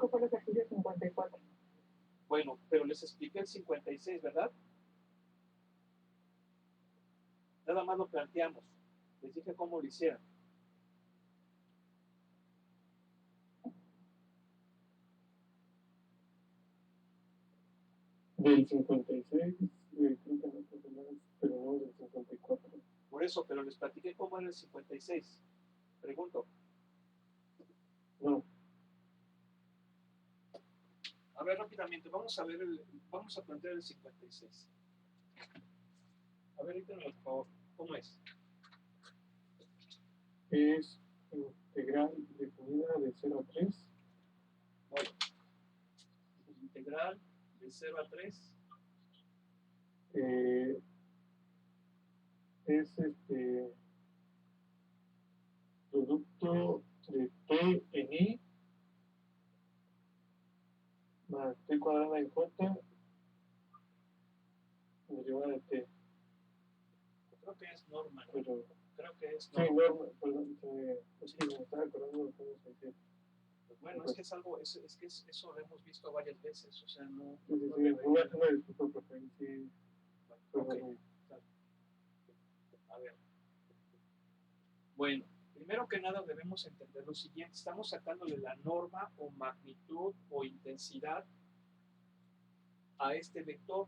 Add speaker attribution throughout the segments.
Speaker 1: que fue el ejercicio 54.
Speaker 2: Bueno, pero les expliqué el 56, ¿verdad? Nada más lo planteamos. Les dije cómo lo hicieran.
Speaker 3: Del 56, creo que no, pero no del 54.
Speaker 2: Por eso, pero les platiqué cómo era el 56. Pregunto.
Speaker 3: No.
Speaker 2: A ver, rápidamente, vamos a plantear el 56. A ver, díganme, por favor, ¿cómo es?
Speaker 3: Es integral definida de 0 a 3.
Speaker 2: Bueno, integral de 0 a 3.
Speaker 3: Es producto de t en i más t cuadrada en j derivada de t.
Speaker 2: Creo que es norma, ¿no?
Speaker 3: Pero,
Speaker 2: creo que es
Speaker 3: norma. Sí, norma, perdón, es que me estaba acordando de cómo se dice.
Speaker 2: Pues bueno, es que es algo, es que eso lo hemos visto varias veces, o sea, no...
Speaker 3: Sí,
Speaker 2: no
Speaker 3: una disculpa, profe, sí.
Speaker 2: Okay. A ver. Bueno, primero que nada debemos entender lo siguiente. Estamos sacándole la norma o magnitud o intensidad a este vector.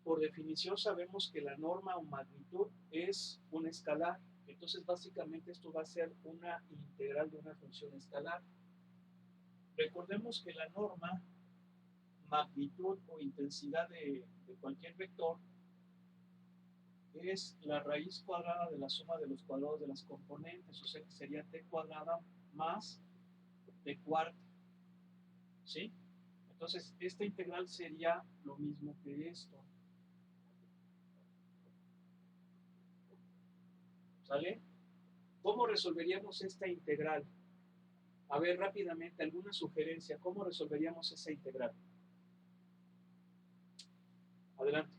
Speaker 2: Por definición sabemos que la norma o magnitud es un escalar. Entonces básicamente esto va a ser una integral de una función escalar. Recordemos que la norma, magnitud o intensidad de cualquier vector es la raíz cuadrada de la suma de los cuadrados de las componentes, o sea que sería t cuadrada más t cuarta, ¿sí? Entonces, esta integral sería lo mismo que esto. ¿Sale? ¿Cómo resolveríamos esta integral? A ver, rápidamente, alguna sugerencia. ¿Cómo resolveríamos esa integral? Adelante.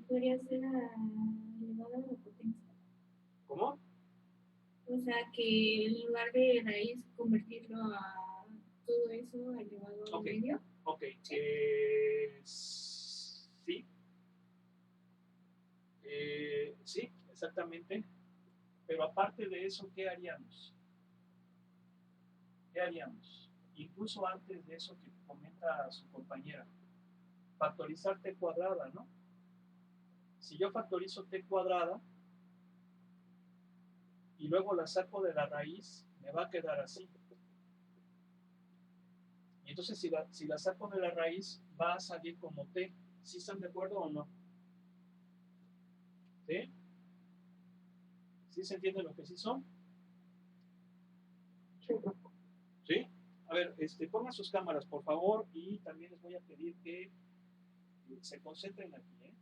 Speaker 4: Podría ser elevado a la potencia.
Speaker 2: ¿Cómo?
Speaker 4: O sea, que en lugar de raíz convertirlo a todo eso elevado al medio.
Speaker 2: Ok, sí. Sí, exactamente. Pero aparte de eso, ¿qué haríamos? ¿Qué haríamos? Incluso antes de eso que comenta su compañera, factorizar t cuadrada, ¿no? Si yo factorizo t cuadrada y luego la saco de la raíz, me va a quedar así. Y entonces si la saco de la raíz, va a salir como t. ¿Sí están de acuerdo o no? ¿Sí? ¿Sí se entiende lo que sí son? ¿Sí? A ver, pongan sus cámaras, por favor, y también les voy a pedir que se concentren aquí, ¿eh?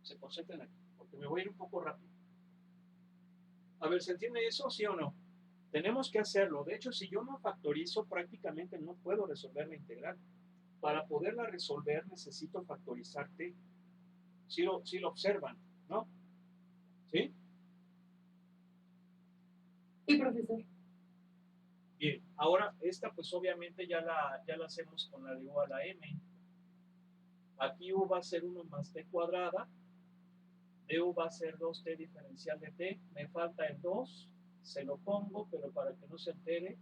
Speaker 2: Se concentren aquí, porque me voy a ir un poco rápido. A ver, ¿se entiende eso, sí o no? Tenemos que hacerlo. De hecho, si yo no factorizo, prácticamente no puedo resolver la integral. Para poderla resolver, necesito factorizar t. Si lo observan, ¿no? ¿Sí?
Speaker 1: Sí, profesor.
Speaker 2: Bien, ahora esta pues obviamente ya la hacemos con la de u a la m. Aquí u va a ser 1 más t cuadrada, du va a ser 2t diferencial de t, me falta el 2, se lo pongo, pero para que no se entere,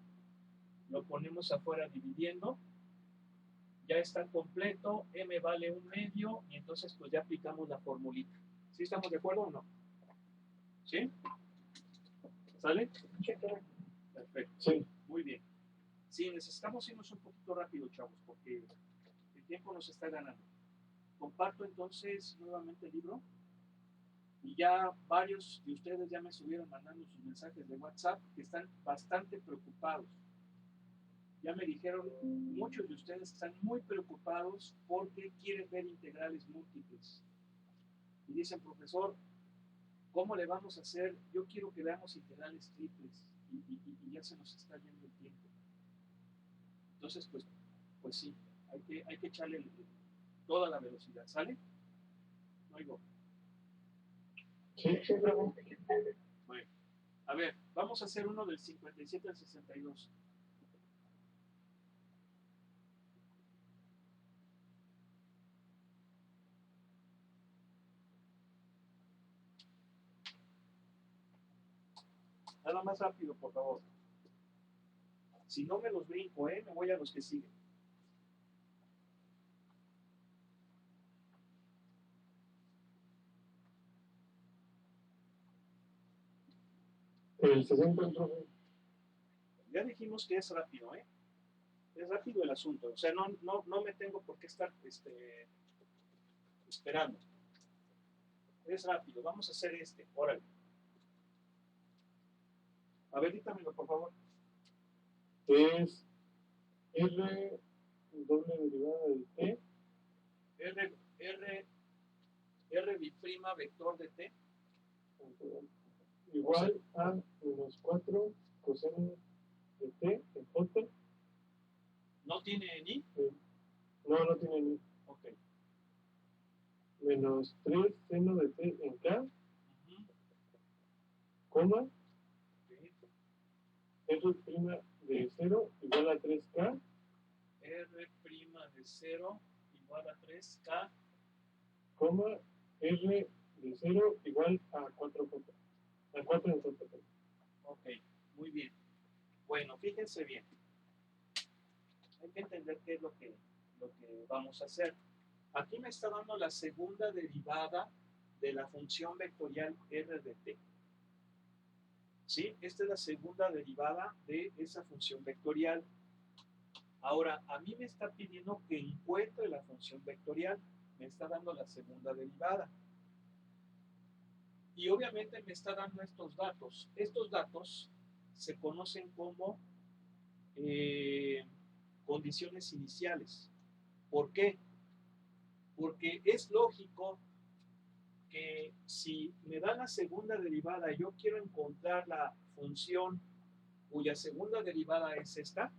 Speaker 2: lo ponemos afuera dividiendo, ya está completo, m vale 1/2, y entonces pues ya aplicamos la formulita. ¿Sí estamos de acuerdo o no? ¿Sí? ¿Sale?
Speaker 1: Sí, claro.
Speaker 2: Perfecto.
Speaker 3: Sí.
Speaker 2: Muy bien. Sí, necesitamos irnos un poquito rápido, chavos, porque el tiempo nos está ganando. Comparto entonces nuevamente el libro. Y ya varios de ustedes ya me estuvieron mandando sus mensajes de WhatsApp que están bastante preocupados. Ya me dijeron, muchos de ustedes están muy preocupados porque quieren ver integrales múltiples. Y dicen, profesor, ¿cómo le vamos a hacer? Yo quiero que veamos integrales triples y ya se nos está yendo el tiempo. Entonces, pues sí, hay que echarle toda la velocidad, ¿sale? No oigo.
Speaker 3: Sí.
Speaker 2: Bueno, a ver, vamos a hacer uno del 57 al 62. Nada más rápido, por favor. Si no me los brinco, me voy a los que siguen.
Speaker 3: El segundo, profe.
Speaker 2: Ya dijimos que es rápido, Es rápido el asunto. O sea, no me tengo por qué estar esperando. Es rápido. Vamos a hacer Órale. A ver, dítamelo, por favor.
Speaker 3: Es R doble derivada del T.
Speaker 2: R biprima vector de T.
Speaker 3: Igual a menos 4 coseno de T en J.
Speaker 2: ¿No tiene ni?
Speaker 3: No tiene ni.
Speaker 2: Ok.
Speaker 3: Menos 3 seno de T en K,
Speaker 2: Ujú.
Speaker 3: coma,
Speaker 2: Ok.
Speaker 3: R prima de 0 igual a 3K,
Speaker 2: R prima de 0 igual a 3K.
Speaker 3: coma, R de 0 igual a 4J. A 4 en J.
Speaker 2: Ok, muy bien. Bueno, fíjense bien. Hay que entender qué es lo que vamos a hacer. Aquí me está dando la segunda derivada de la función vectorial R de T. ¿Sí? Esta es la segunda derivada de esa función vectorial. Ahora, a mí me está pidiendo que encuentre la función vectorial. Me está dando la segunda derivada. Y obviamente me está dando estos datos. Estos datos se conocen como condiciones iniciales. ¿Por qué? Porque es lógico que si me da la segunda derivada y yo quiero encontrar la función cuya segunda derivada es esta,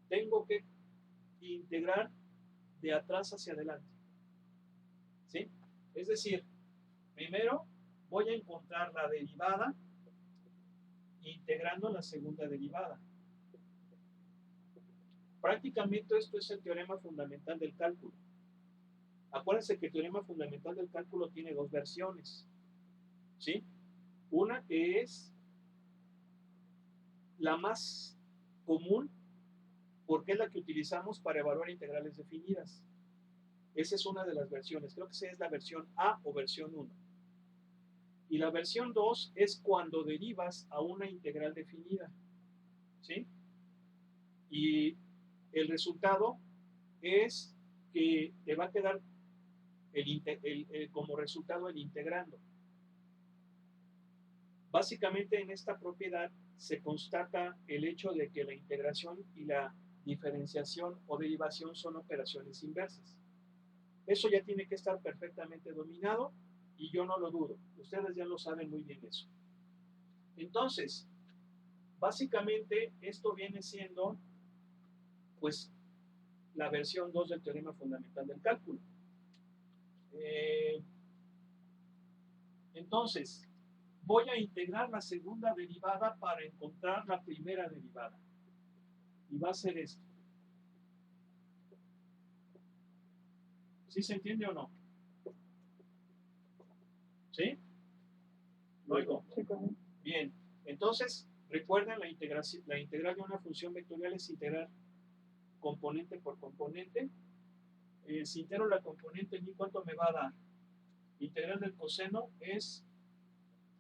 Speaker 2: tengo que integrar de atrás hacia adelante. ¿Sí? Es decir, primero voy a encontrar la derivada integrando la segunda derivada. Prácticamente esto es el teorema fundamental del cálculo. Acuérdense que el teorema fundamental del cálculo tiene dos versiones. ¿Sí? Una que es la más común porque es la que utilizamos para evaluar integrales definidas. Esa es una de las versiones. Creo que esa es la versión A o versión 1. Y la versión 2 es cuando derivas a una integral definida. ¿Sí? Y el resultado es que te va a quedar como resultado el integrando. Básicamente en esta propiedad se constata el hecho de que la integración y la diferenciación o derivación son operaciones inversas. Eso ya tiene que estar perfectamente dominado y yo no lo dudo. Ustedes ya lo saben muy bien eso. Entonces, básicamente esto viene siendo pues la versión 2 del teorema fundamental del cálculo. Entonces, voy a integrar la segunda derivada para encontrar la primera derivada. Y va a ser esto. ¿Sí se entiende o no? ¿Sí? ¿Lo oigo?
Speaker 1: Sí, con
Speaker 2: Bien. Entonces, recuerden la integral de una función vectorial es integrar componente por componente. Si integro la componente, ¿cuánto me va a dar? Integral del coseno es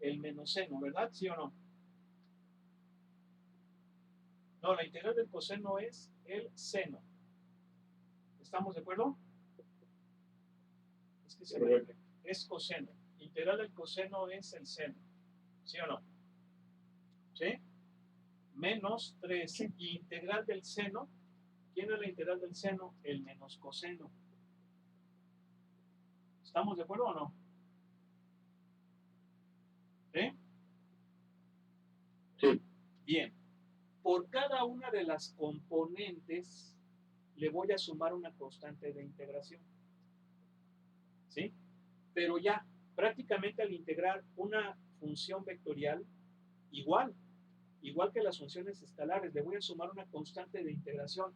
Speaker 2: el menos seno, ¿verdad? ¿Sí o no? No, la integral del coseno es el seno. ¿Estamos de acuerdo? Es que es coseno. Integral del coseno es el seno. ¿Sí o no? ¿Sí? Menos 3.
Speaker 1: Sí.
Speaker 2: Y integral del seno, ¿quién es la integral del seno? El menos coseno. ¿Estamos de acuerdo o no? ¿Sí?
Speaker 3: Sí.
Speaker 2: Bien. Por cada una de las componentes le voy a sumar una constante de integración. ¿Sí? Pero ya, prácticamente al integrar una función vectorial, igual que las funciones escalares, le voy a sumar una constante de integración.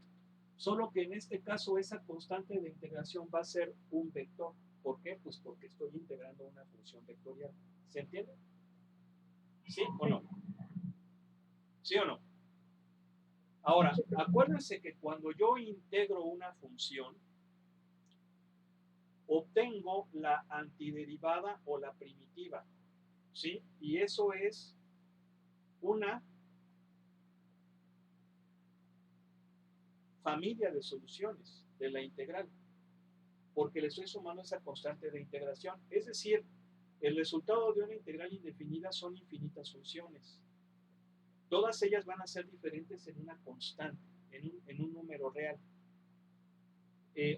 Speaker 2: Solo que en este caso esa constante de integración va a ser un vector. ¿Por qué? Pues porque estoy integrando una función vectorial. ¿Se entiende? ¿Sí o no? ¿Sí o no? Ahora, acuérdense que cuando yo integro una función, obtengo la antiderivada o la primitiva, ¿sí? Y eso es una familia de soluciones de la integral, porque le estoy sumando esa constante de integración. Es decir, el resultado de una integral indefinida son infinitas funciones. Todas ellas van a ser diferentes en una constante, en un número real.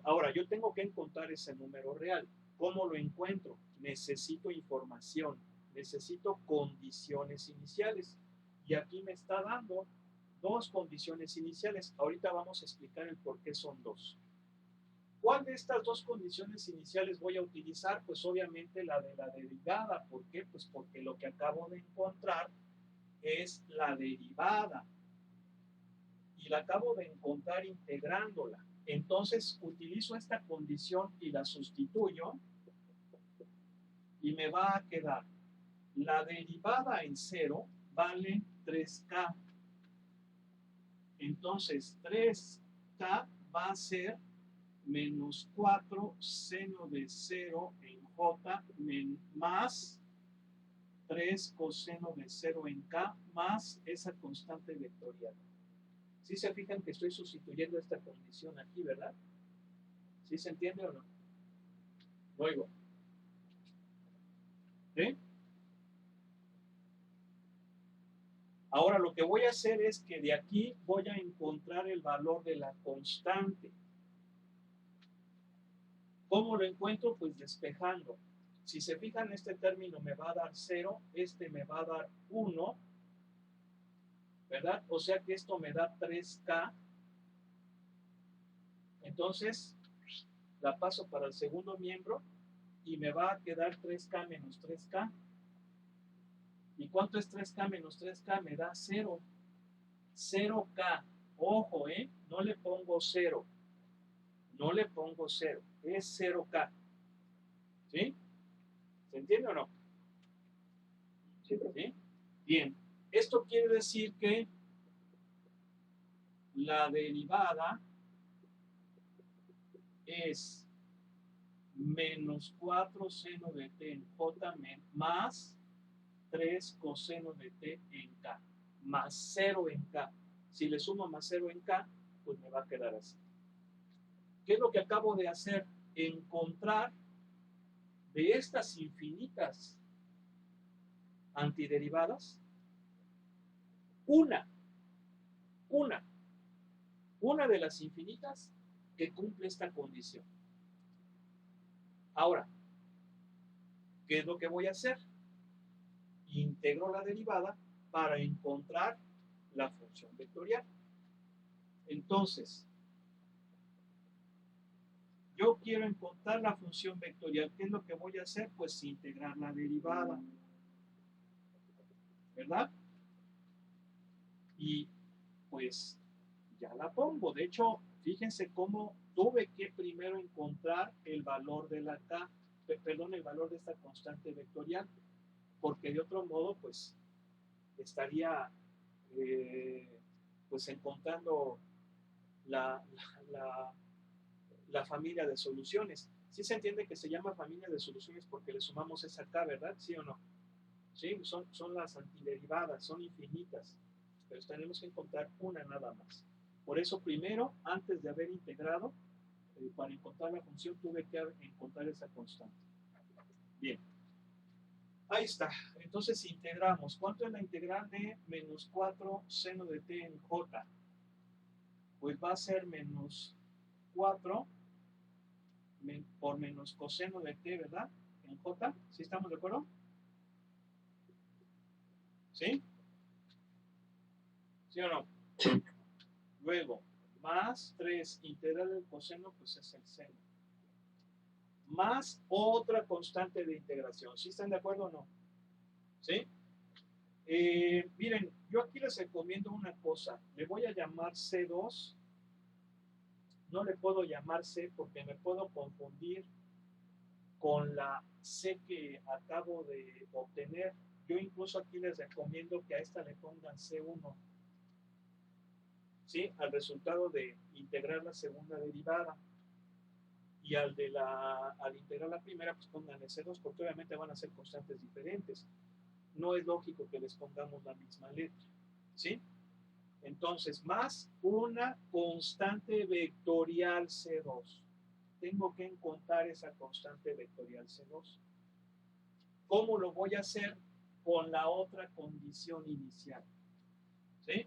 Speaker 2: Ahora, yo tengo que encontrar ese número real. ¿Cómo lo encuentro? Necesito información, necesito condiciones iniciales. Y aquí me está dando dos condiciones iniciales. Ahorita vamos a explicar el por qué son dos. ¿Cuál de estas dos condiciones iniciales voy a utilizar? Pues obviamente la de la derivada. ¿Por qué? Pues porque lo que acabo de encontrar es la derivada. Y la acabo de encontrar integrándola. Entonces utilizo esta condición y la sustituyo y me va a quedar la derivada en 0 vale 3k. Entonces 3k va a ser menos 4 seno de 0 en j más 3 coseno de 0 en k más esa constante vectorial. ¿Sí se fijan que estoy sustituyendo esta condición aquí, verdad? ¿Sí se entiende o no? Luego. ¿Sí? Ahora lo que voy a hacer es que de aquí voy a encontrar el valor de la constante. ¿Cómo lo encuentro? Pues despejando. Si se fijan, este término me va a dar 0, este me va a dar 1, ¿verdad? O sea que esto me da 3k. Entonces, la paso para el segundo miembro y me va a quedar 3k menos 3k. ¿Y cuánto es 3k menos 3k? Me da 0. 0k. Ojo, no le pongo 0. No le pongo 0. Es 0k. ¿Sí? ¿Se entiende o no?
Speaker 1: Sí, profe.
Speaker 2: ¿Sí? Bien. Esto quiere decir que la derivada es menos 4 seno de t en j más 3 coseno de t en k, más 0 en k. Si le sumo más 0 en k, pues me va a quedar así. ¿Qué es lo que acabo de hacer? Encontrar de estas infinitas antiderivadas una de las infinitas que cumple esta condición. Ahora, ¿qué es lo que voy a hacer? Integro la derivada para encontrar la función vectorial. Entonces, yo quiero encontrar la función vectorial. ¿Qué es lo que voy a hacer? Pues integrar la derivada, ¿verdad? Y pues ya la pongo. De hecho, fíjense cómo tuve que primero encontrar el valor de la k, perdón, el valor de esta constante vectorial, porque de otro modo, pues, estaría pues encontrando la familia de soluciones. Sí se entiende que se llama familia de soluciones porque le sumamos esa k, ¿verdad? ¿Sí o no? Sí, son las antiderivadas, son infinitas, pero tenemos que encontrar una nada más. Por eso primero, antes de haber integrado, para encontrar la función tuve que encontrar esa constante. Bien. Ahí está. Entonces integramos. ¿Cuánto es la integral de menos 4 seno de t en j? Pues va a ser menos 4 por menos coseno de t, ¿verdad? En j. ¿Sí estamos de acuerdo? ¿Sí? ¿Sí o no? Luego, más 3 integral del coseno, pues es el seno. Más otra constante de integración. ¿Sí están de acuerdo o no? ¿Sí? Miren, yo aquí les recomiendo una cosa. Le voy a llamar C2. No le puedo llamar C porque me puedo confundir con la C que acabo de obtener. Yo incluso aquí les recomiendo que a esta le pongan C1. ¿sí? Al resultado de integrar la segunda derivada. Y al integrar la primera, pues pongan S2, porque obviamente van a ser constantes diferentes. No es lógico que les pongamos la misma letra, ¿sí? Entonces, más una constante vectorial C2. Tengo que encontrar esa constante vectorial C2. ¿Cómo lo voy a hacer? Con la otra condición inicial, ¿sí?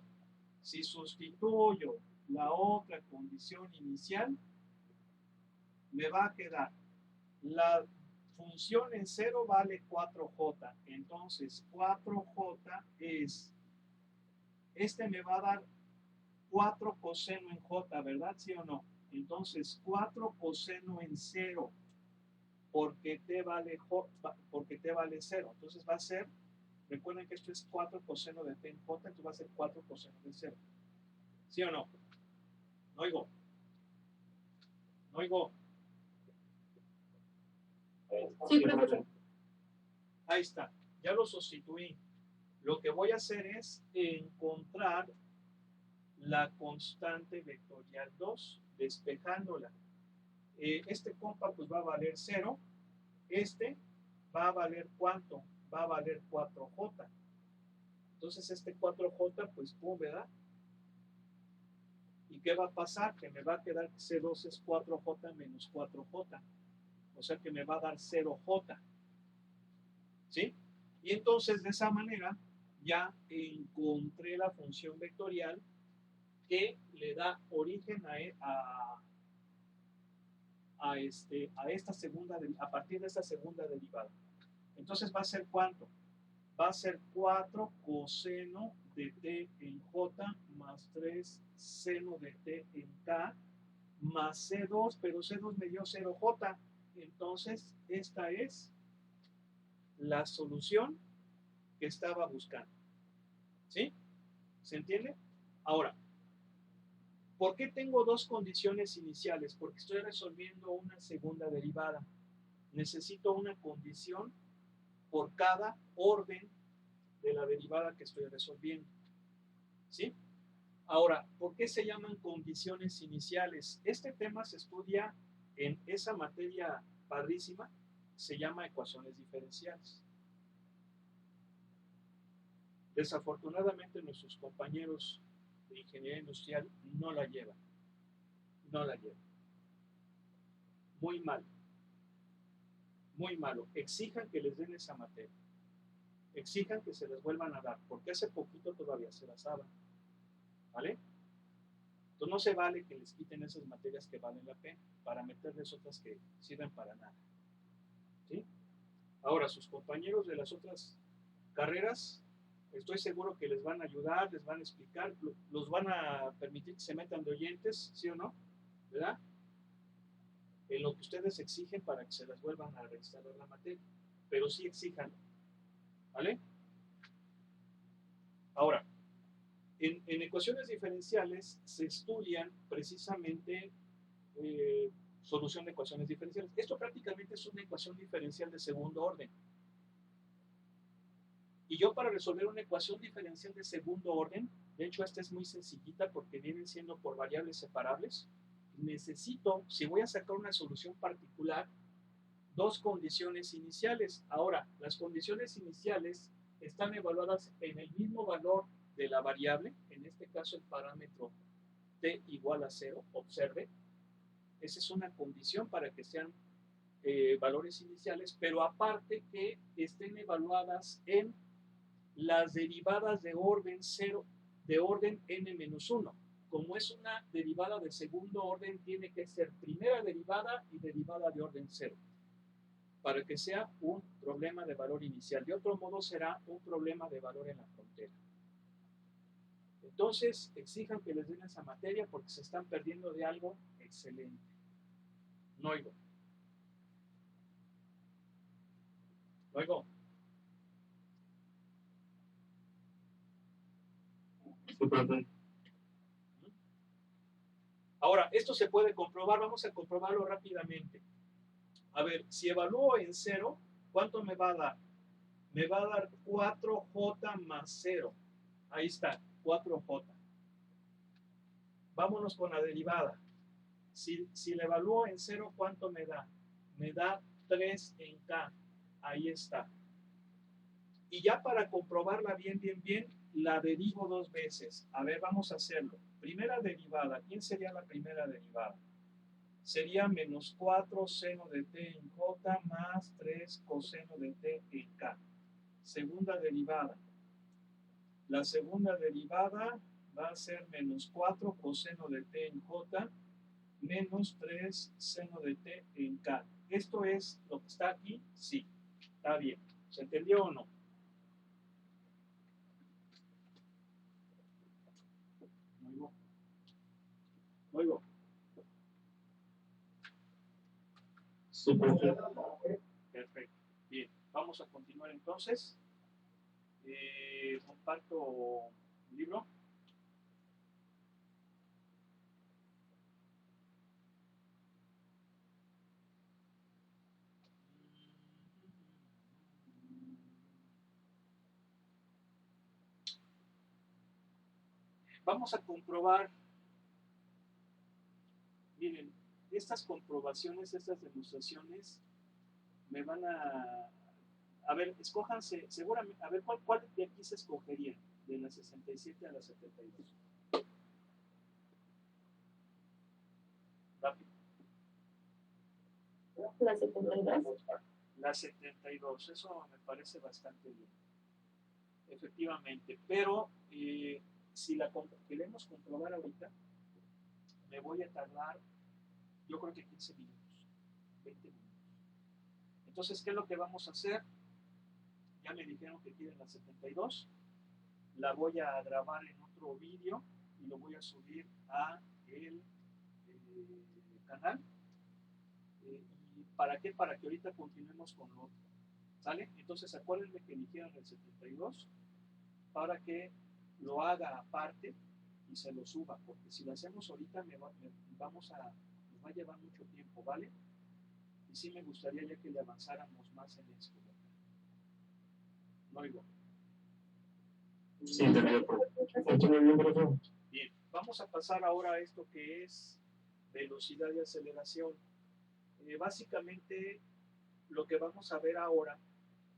Speaker 2: Si sustituyo la otra condición inicial, me va a quedar la función en 0 vale 4j. Entonces, 4j es, me va a dar 4 coseno en j, ¿verdad? ¿Sí o no? Entonces, 4 coseno en 0, porque t vale 0. Entonces va a ser, recuerden que esto es 4 coseno de t en j, entonces va a ser 4 coseno de 0. ¿Sí o no? No oigo. No oigo.
Speaker 1: Sí, profesor.
Speaker 2: Ahí está. Ya lo sustituí. Lo que voy a hacer es encontrar la constante vectorial 2, despejándola. Este compa pues va a valer 0. Este va a valer ¿cuánto? Va a valer 4j. Entonces este 4j pues pum, ¿verdad? ¿Y qué va a pasar? Que me va a quedar que C2 es 4j menos 4j. O sea que me va a dar 0j. ¿Sí? Y entonces de esa manera ya encontré la función vectorial que le da origen a esta segunda, a partir de esta segunda derivada. Entonces va a ser ¿cuánto? Va a ser 4 coseno de t en j más 3 seno de t en k más C2, pero C2 me dio 0j. Entonces esta es la solución que estaba buscando. ¿Sí? ¿Se entiende? Ahora, ¿por qué tengo dos condiciones iniciales? Porque estoy resolviendo una segunda derivada. Necesito una condición por cada orden de la derivada que estoy resolviendo. ¿Sí? Ahora, ¿por qué se llaman condiciones iniciales? Este tema se estudia en esa materia padrísima, se llama ecuaciones diferenciales. Desafortunadamente nuestros compañeros de ingeniería industrial no la llevan. No la llevan. Muy mal. Muy malo. Exijan que les den esa materia. Exijan que se les vuelvan a dar, porque hace poquito todavía se las daban. ¿Vale? Entonces no se vale que les quiten esas materias que valen la pena para meterles otras que sirven para nada. ¿Sí? Ahora, sus compañeros de las otras carreras, estoy seguro que les van a ayudar, les van a explicar, los van a permitir que se metan de oyentes, ¿sí o no? ¿Verdad? En lo que ustedes exigen para que se les vuelvan a reinstalar la materia. Pero sí exijan. ¿Vale? Ahora, en ecuaciones diferenciales se estudian precisamente solución de ecuaciones diferenciales. Esto prácticamente es una ecuación diferencial de segundo orden. Y yo para resolver una ecuación diferencial de segundo orden, de hecho esta es muy sencillita porque vienen siendo por variables separables, necesito, si voy a sacar una solución particular, dos condiciones iniciales. Ahora, las condiciones iniciales están evaluadas en el mismo valor de la variable, en este caso el parámetro t igual a 0, observe, esa es una condición para que sean valores iniciales, pero aparte que estén evaluadas en las derivadas de orden 0, de orden n-1. Como es una derivada de segundo orden, tiene que ser primera derivada y derivada de orden 0, para que sea un problema de valor inicial. De otro modo será un problema de valor en la frontera. Entonces, exijan que les den esa materia porque se están perdiendo de algo excelente. No oigo. No oigo. Ahora, esto se puede comprobar, vamos a comprobarlo rápidamente. A ver, si evalúo en 0, ¿cuánto me va a dar? Me va a dar 4j más 0. Ahí está, 4j. Vámonos con la derivada. Si la evalúo en 0, ¿cuánto me da? Me da 3 en K. Ahí está. Y ya para comprobarla bien, la derivo 2 veces. A ver, vamos a hacerlo. Primera derivada. ¿Quién sería la primera derivada? Sería menos 4 seno de t en j más 3 coseno de t en k. Segunda derivada. La segunda derivada va a ser menos 4 coseno de t en j menos 3 seno de t en k. ¿Esto es lo que está aquí? Sí. Está bien. ¿Se entendió o no? Oigo.
Speaker 3: Sí, profe.
Speaker 2: Perfecto. Bien, vamos a continuar entonces. Comparto el libro. Vamos a comprobar. Miren, estas comprobaciones, estas demostraciones me van a ver, escójanse, seguramente, a ver, ¿cuál de aquí se escogería? De la 67 a la 72. Rápido.
Speaker 1: La 72.
Speaker 2: La 72, eso me parece bastante bien. Efectivamente, pero si la queremos comprobar ahorita, me voy a tardar, yo creo que 15 minutos, 20 minutos. Entonces, ¿qué es lo que vamos a hacer? Ya me dijeron que quieren la 72. La voy a grabar en otro vídeo y lo voy a subir a el canal. ¿Y para qué? Para que ahorita continuemos con lo otro. ¿Sale? Entonces, acuérdense que eligieron el 72 para que lo haga aparte y se lo suba, porque si lo hacemos ahorita nos va a llevar mucho tiempo, ¿vale? Y sí me gustaría ya que le avanzáramos más en esto, ¿verdad? No oigo.
Speaker 3: Sí, entendido, profe.
Speaker 2: Bien, vamos a pasar ahora a esto que es velocidad y aceleración. Básicamente, lo que vamos a ver ahora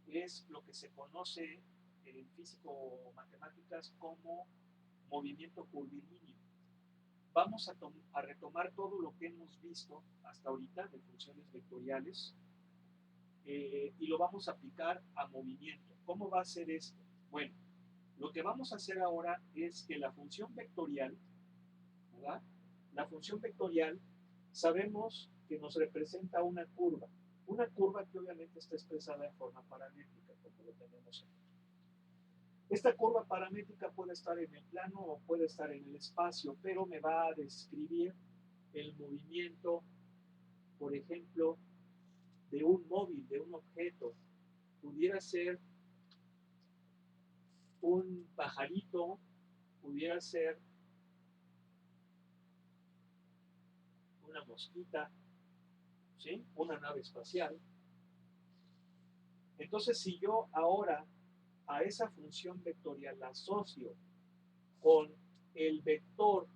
Speaker 2: es lo que se conoce en físico-matemáticas como movimiento curvilíneo. Vamos a retomar todo lo que hemos visto hasta ahorita de funciones vectoriales y lo vamos a aplicar a movimiento. ¿Cómo va a ser esto? Bueno, lo que vamos a hacer ahora es que la función vectorial, ¿verdad? La función vectorial sabemos que nos representa una curva que obviamente está expresada en forma paramétrica, como lo tenemos aquí. Esta curva paramétrica puede estar en el plano o puede estar en el espacio, pero me va a describir el movimiento, por ejemplo, de un móvil, de un objeto. Pudiera ser un pajarito, pudiera ser una mosquita, ¿sí? Una nave espacial. Entonces, si yo ahora a esa función vectorial la asocio con el vector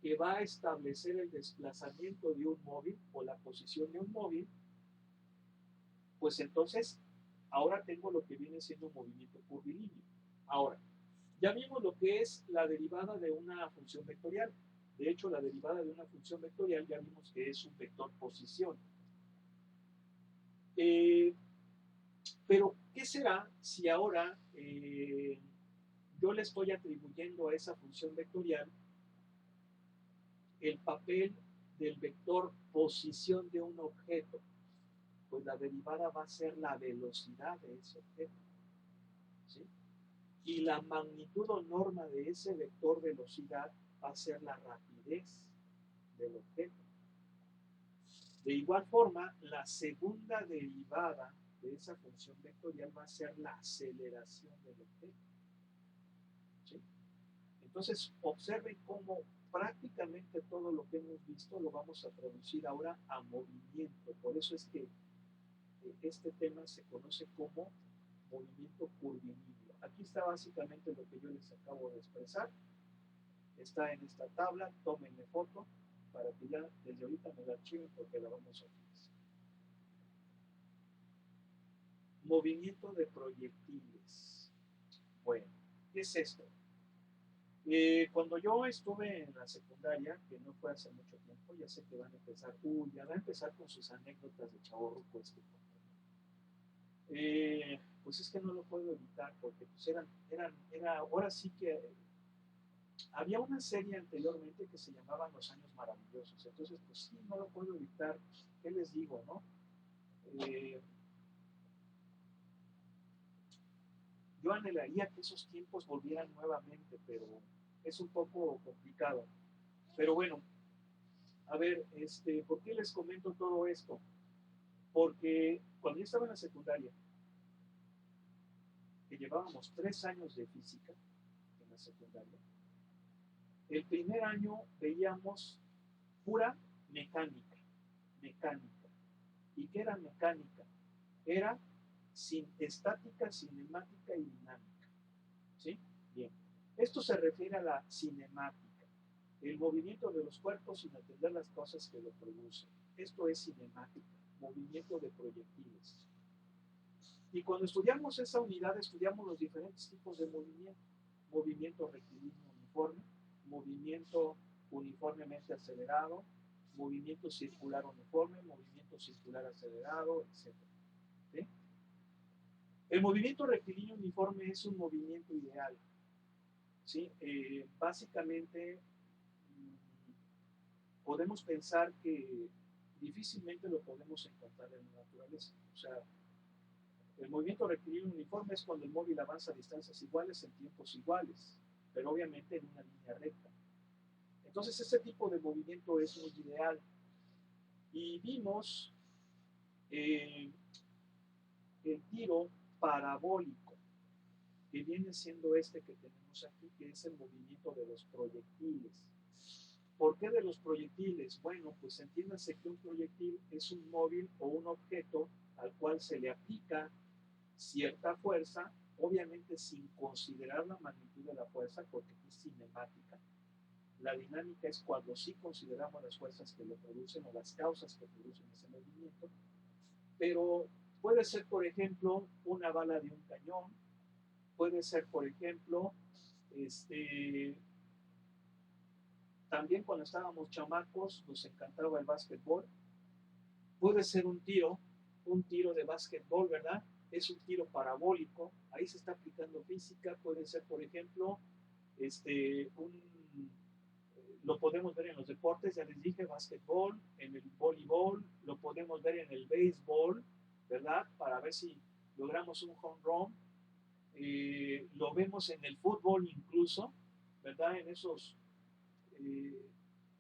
Speaker 2: que va a establecer el desplazamiento de un móvil o la posición de un móvil, pues entonces ahora tengo lo que viene siendo un movimiento curvilíneo. Ahora, ya vimos lo que es la derivada de una función vectorial. De hecho, la derivada de una función vectorial ya vimos que es un vector posición. Pero, ¿qué será si ahora yo le estoy atribuyendo a esa función vectorial el papel del vector posición de un objeto? Pues la derivada va a ser la velocidad de ese objeto, ¿sí? Y la magnitud o norma de ese vector velocidad va a ser la rapidez del objeto. De igual forma, la segunda derivada de esa función vectorial va a ser la aceleración del objeto, ¿sí? Entonces, observen cómo prácticamente todo lo que hemos visto lo vamos a traducir ahora a movimiento. Por eso es que este tema se conoce como movimiento curvilíneo. Aquí está básicamente lo que yo les acabo de expresar. está en esta tabla, tómenle foto para que ya desde ahorita me la archiven porque la vamos a utilizar. Movimiento de proyectiles. Bueno, ¿qué es esto? Cuando yo estuve en la secundaria, que no fue hace mucho tiempo, ya sé que van a empezar, ya va a empezar con sus anécdotas de chavorruco pues es que no lo puedo evitar porque pues ahora sí que había una serie anteriormente que se llamaba Los Años Maravillosos, entonces pues sí, no lo puedo evitar, ¿qué les digo, no? Yo anhelaría que esos tiempos volvieran nuevamente, pero es un poco complicado. Pero bueno, a ver, ¿por qué les comento todo esto? Porque cuando yo estaba en la secundaria, que llevábamos 3 años de física en la secundaria, el primer año veíamos pura mecánica. ¿Y qué era mecánica? Era estática, cinemática y dinámica. ¿Sí? Bien. Esto se refiere a la cinemática, el movimiento de los cuerpos sin atender las cosas que lo producen. Esto es cinemática, movimiento de proyectiles. Y cuando estudiamos esa unidad, estudiamos los diferentes tipos de movimiento. Movimiento rectilíneo uniforme, movimiento uniformemente acelerado, movimiento circular uniforme, movimiento circular acelerado, etc. ¿Sí? El movimiento rectilíneo uniforme es un movimiento ideal. ¿Sí? Básicamente, podemos pensar que difícilmente lo podemos encontrar en la naturaleza. O sea, el movimiento rectilíneo uniforme es cuando el móvil avanza a distancias iguales en tiempos iguales, pero obviamente en una línea recta. Entonces, este tipo de movimiento es muy ideal. Y vimos el tiro parabólico, que viene siendo este que tenemos aquí, que es el movimiento de los proyectiles. ¿Por qué de los proyectiles? Bueno, pues entiéndase que un proyectil es un móvil o un objeto al cual se le aplica cierta fuerza, obviamente sin considerar la magnitud de la fuerza, porque es cinemática. La dinámica es cuando sí consideramos las fuerzas que lo producen o las causas que producen ese movimiento, pero puede ser, por ejemplo, una bala de un cañón, puede ser, por ejemplo, también cuando estábamos chamacos nos encantaba el básquetbol, puede ser un tiro de básquetbol, ¿verdad? Es un tiro parabólico, ahí se está aplicando física, puede ser, por ejemplo, lo podemos ver en los deportes, ya les dije, básquetbol, en el voleibol, lo podemos ver en el béisbol, ¿verdad? Para ver si logramos un home run. Lo vemos en el fútbol incluso, ¿verdad? En esos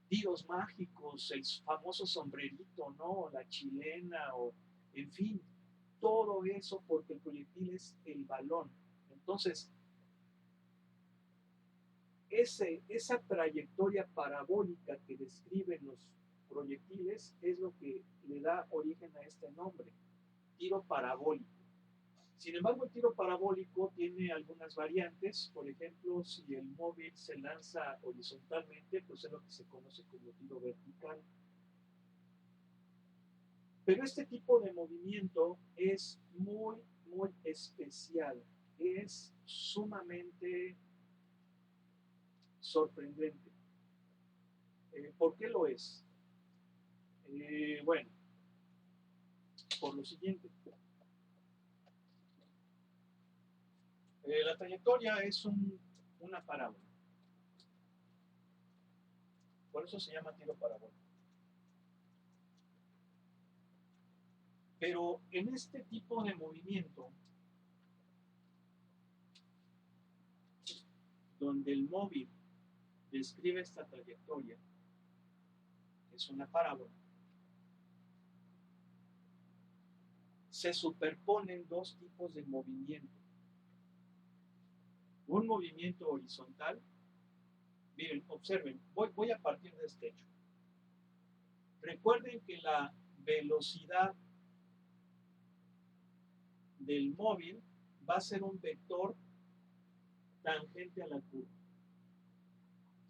Speaker 2: tiros mágicos, el famoso sombrerito, ¿no? La chilena, o en fin, todo eso porque el proyectil es el balón. Entonces, esa trayectoria parabólica que describen los proyectiles es lo que le da origen a este nombre, tiro parabólico. Sin embargo, el tiro parabólico tiene algunas variantes. Por ejemplo, si el móvil se lanza horizontalmente, pues es lo que se conoce como tiro vertical. Pero este tipo de movimiento es muy, muy especial. Es sumamente sorprendente. ¿Por qué lo es? Bueno, por lo siguiente. La trayectoria es una parábola. Por eso se llama tiro parabólico. Pero en este tipo de movimiento, donde el móvil describe esta trayectoria, es una parábola, se superponen dos tipos de movimiento. Un movimiento horizontal, miren, observen, voy a partir de este hecho. Recuerden que la velocidad del móvil va a ser un vector tangente a la curva.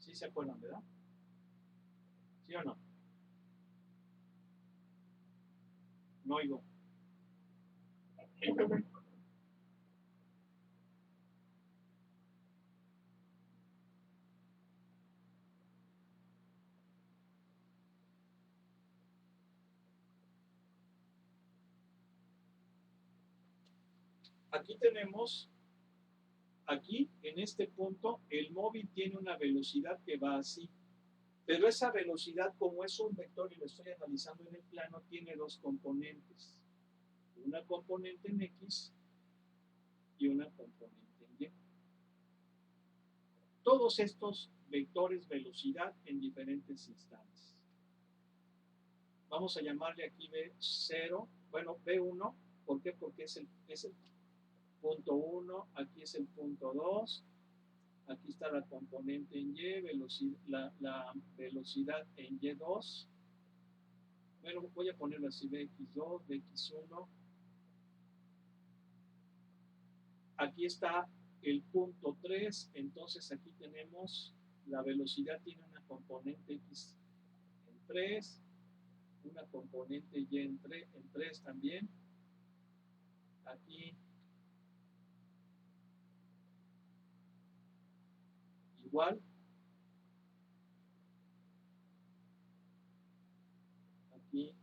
Speaker 2: ¿Sí se acuerdan, verdad? ¿Sí o no? No oigo.
Speaker 1: Sí, profe.
Speaker 2: Aquí tenemos, aquí en este punto, el móvil tiene una velocidad que va así. Pero esa velocidad, como es un vector y lo estoy analizando en el plano, tiene dos componentes. Una componente en X y una componente en Y. Todos estos vectores velocidad en diferentes instantes. Vamos a llamarle aquí B0, bueno, B1, ¿por qué? Porque es el punto 1, aquí es el punto 2, aquí está la componente en Y, la velocidad en Y2. Bueno, voy a ponerlo así, Bx2, Bx1. Aquí está el punto 3, entonces aquí tenemos la velocidad, tiene una componente X en 3, una componente Y en 3 también. Aquí igual. Aquí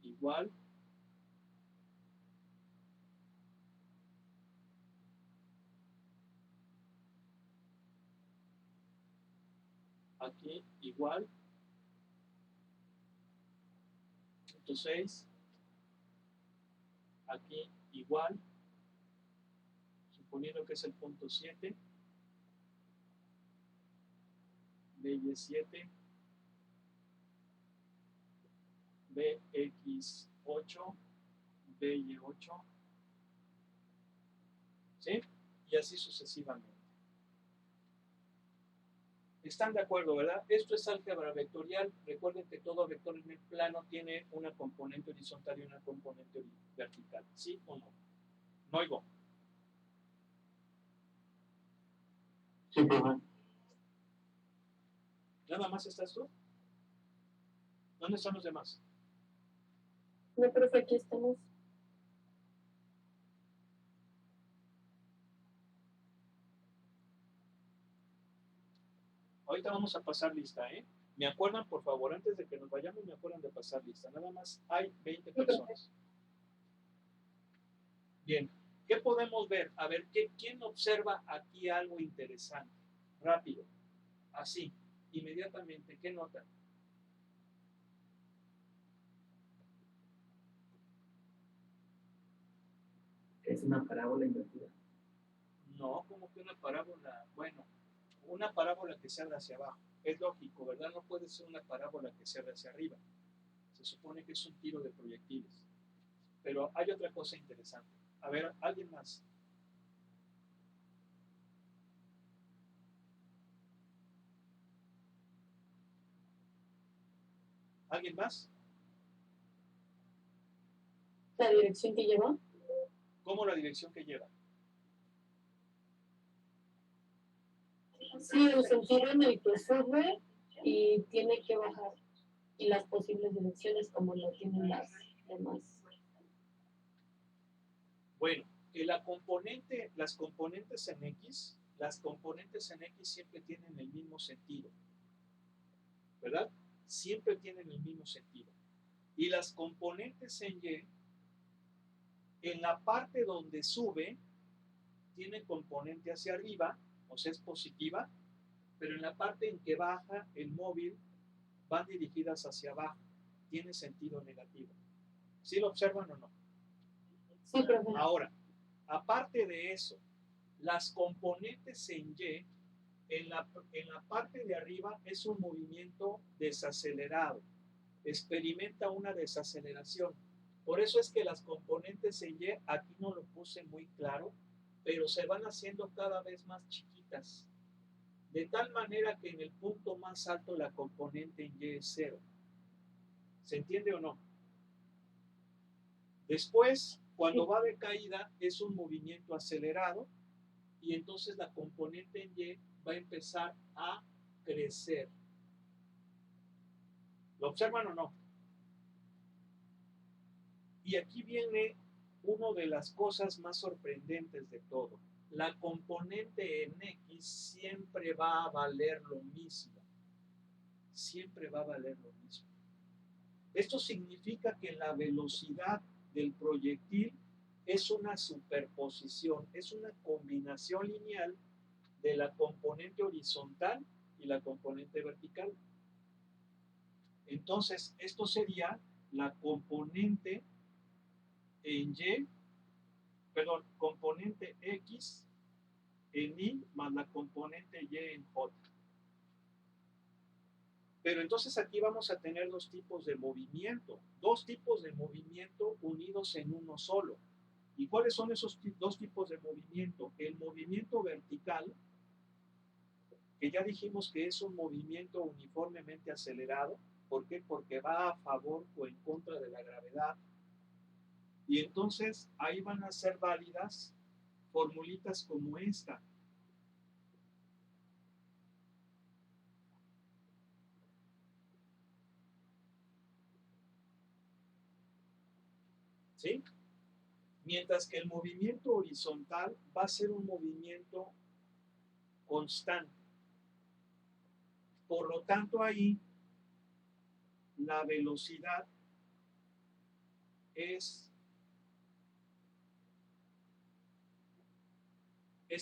Speaker 2: igual. Aquí igual. Punto 6. Aquí igual. Suponiendo que es el punto 7. BY7. BX8. BY8. ¿Sí? Y así sucesivamente. ¿Están de acuerdo, verdad? Esto es álgebra vectorial. Recuerden que todo vector en el plano tiene una componente horizontal y una componente vertical. ¿Sí o no? No oigo.
Speaker 1: Sí, profe.
Speaker 2: ¿Nada más estás tú? ¿Dónde están los demás?
Speaker 1: No, profe, aquí estamos.
Speaker 2: Ahorita vamos a pasar lista, ¿eh? Me acuerdan, por favor, antes de que nos vayamos, me acuerdan de pasar lista. Nada más hay 20 personas. Bien, ¿qué podemos ver? A ver, ¿quién observa aquí algo interesante? Rápido, así, inmediatamente, ¿qué notan?
Speaker 5: Es una parábola invertida.
Speaker 2: No, como que una parábola, bueno, una parábola que se abra hacia abajo. Es lógico, ¿verdad? No puede ser una parábola que se abra hacia arriba. Se supone que es un tiro de proyectiles. Pero hay otra cosa interesante. A ver, ¿alguien más? ¿Alguien más?
Speaker 1: ¿La dirección que lleva?
Speaker 2: ¿Cómo la dirección que lleva?
Speaker 1: Sí, el sentido en el que sube y tiene que bajar. Y las posibles direcciones como lo tienen las demás.
Speaker 2: Bueno, que las componentes en X siempre tienen el mismo sentido, ¿verdad? Siempre tienen el mismo sentido. Y las componentes en Y, en la parte donde sube, tiene componente hacia arriba, o sea, es positiva, pero en la parte en que baja el móvil, van dirigidas hacia abajo, tiene sentido negativo. ¿Sí lo observan o no?
Speaker 1: Sí, profe.
Speaker 2: Ahora, aparte de eso, las componentes en Y, en la parte de arriba es un movimiento desacelerado, experimenta una desaceleración. Por eso es que las componentes en Y, aquí no lo puse muy claro, pero se van haciendo cada vez más chiquitas, de tal manera que en el punto más alto la componente en Y es 0. ¿Se entiende o no? Después, cuando va de caída, es un movimiento acelerado y entonces la componente en Y va a empezar a crecer. ¿Lo observan o no? Y aquí viene una de las cosas más sorprendentes de todo. La componente en X siempre va a valer lo mismo. Siempre va a valer lo mismo. Esto significa que la velocidad del proyectil es una superposición, es una combinación lineal de la componente horizontal y la componente vertical. Entonces, esto sería la componente en Y, perdón, componente X en Y más la componente Y en J. Pero entonces aquí vamos a tener dos tipos de movimiento unidos en uno solo. ¿Y cuáles son esos dos tipos de movimiento? El movimiento vertical, que ya dijimos que es un movimiento uniformemente acelerado. ¿Por qué? Porque va a favor o en contra de la gravedad. Y entonces ahí van a ser válidas formulitas como esta. ¿Sí? Mientras que el movimiento horizontal va a ser un movimiento constante. Por lo tanto, ahí la velocidad es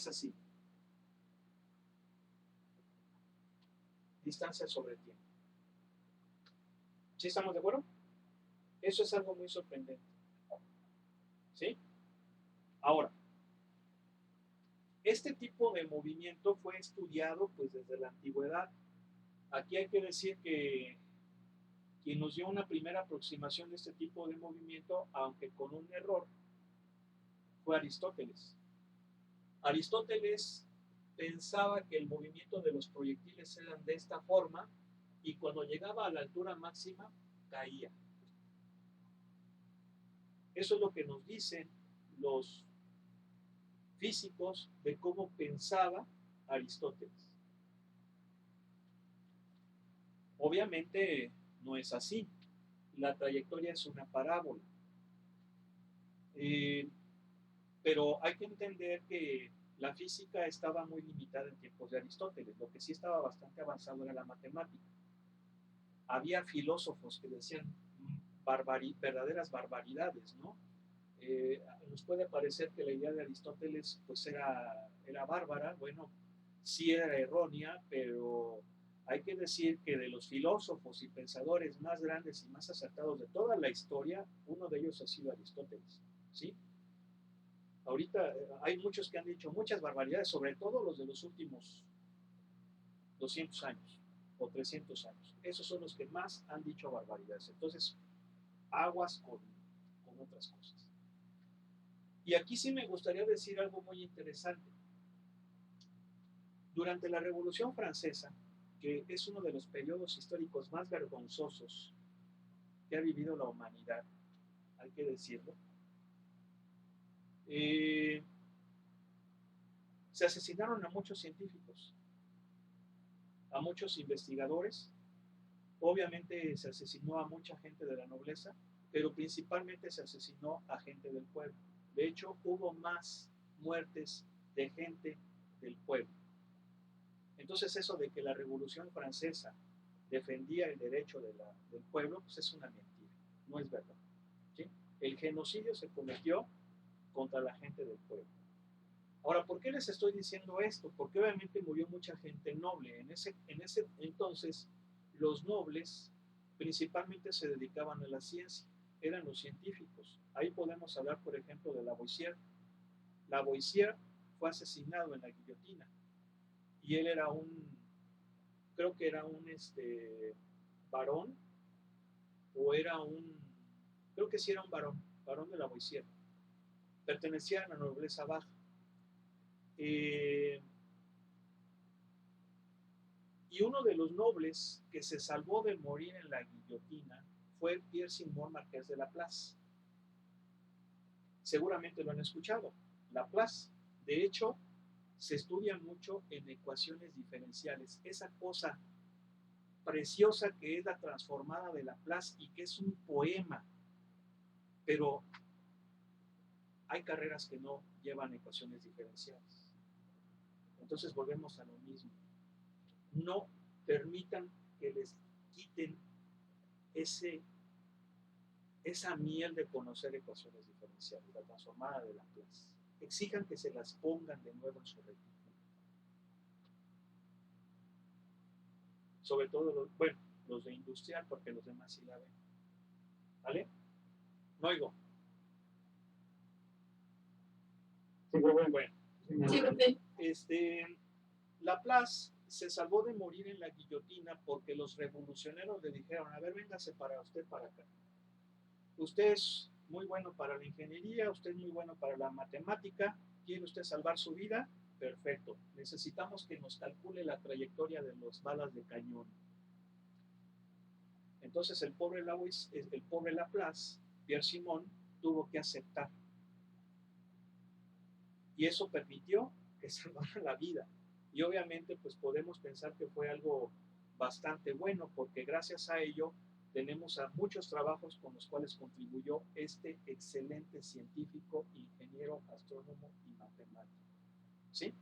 Speaker 2: así. Distancia sobre tiempo. ¿Sí estamos de acuerdo? Eso es algo muy sorprendente. ¿Sí? Ahora, este tipo de movimiento fue estudiado pues desde la antigüedad. Aquí hay que decir que quien nos dio una primera aproximación de este tipo de movimiento, aunque con un error, fue Aristóteles. Aristóteles pensaba que el movimiento de los proyectiles eran de esta forma y cuando llegaba a la altura máxima caía. Eso es lo que nos dicen los físicos de cómo pensaba Aristóteles. Obviamente no es así. La trayectoria es una parábola. Pero hay que entender que la física estaba muy limitada en tiempos de Aristóteles. Lo que sí estaba bastante avanzado era la matemática. Había filósofos que decían verdaderas barbaridades, ¿no? Nos puede parecer que la idea de Aristóteles pues era bárbara. Bueno, sí era errónea, pero hay que decir que de los filósofos y pensadores más grandes y más acertados de toda la historia, uno de ellos ha sido Aristóteles, ¿sí? Ahorita hay muchos que han dicho muchas barbaridades, sobre todo los de los últimos 200 años o 300 años. Esos son los que más han dicho barbaridades. Entonces, aguas con otras cosas. Y aquí sí me gustaría decir algo muy interesante. Durante la Revolución Francesa, que es uno de los periodos históricos más vergonzosos que ha vivido la humanidad, hay que decirlo, se asesinaron a muchos científicos, a muchos investigadores. Obviamente se asesinó a mucha gente de la nobleza, pero principalmente se asesinó a gente del pueblo. De hecho, hubo más muertes de gente del pueblo. Entonces eso de que la Revolución Francesa defendía el derecho del pueblo, pues es una mentira, no es verdad. ¿Sí? El genocidio se cometió contra la gente del pueblo. Ahora, ¿por qué les estoy diciendo esto? Porque obviamente murió mucha gente noble. En ese entonces, los nobles principalmente se dedicaban a la ciencia, eran los científicos. Ahí podemos hablar, por ejemplo, de Lavoisier. Lavoisier fue asesinado en la guillotina y él era creo que era un varón, o creo que sí era un varón de Lavoisier. Pertenecía a la nobleza baja. Y uno de los nobles que se salvó de morir en la guillotina fue Pierre Simón Marqués de Laplace. Seguramente lo han escuchado. Laplace, de hecho, se estudia mucho en ecuaciones diferenciales. Esa cosa preciosa que es la transformada de Laplace y que es un poema, pero hay carreras que no llevan ecuaciones diferenciales. Entonces volvemos a lo mismo. No permitan que les quiten esa miel de conocer ecuaciones diferenciales, la transformada de Laplace. Exijan que se las pongan de nuevo en su retículo. Sobre todo, los de industrial, porque los demás sí la ven. ¿Vale? No oigo.
Speaker 3: Sí, bueno.
Speaker 2: Bueno,
Speaker 1: Sí, profe.
Speaker 2: Laplace se salvó de morir en la guillotina porque los revolucionarios le dijeron, a ver, véngase para usted para acá. Usted es muy bueno para la ingeniería, usted es muy bueno para la matemática, ¿quiere usted salvar su vida? Perfecto. Necesitamos que nos calcule la trayectoria de las balas de cañón. Entonces el pobre Laplace, Pierre Simon, tuvo que aceptar. Y eso permitió que salvara la vida. Y obviamente pues podemos pensar que fue algo bastante bueno, porque gracias a ello tenemos a muchos trabajos con los cuales contribuyó este excelente científico, ingeniero, astrónomo y matemático. ¿Sí?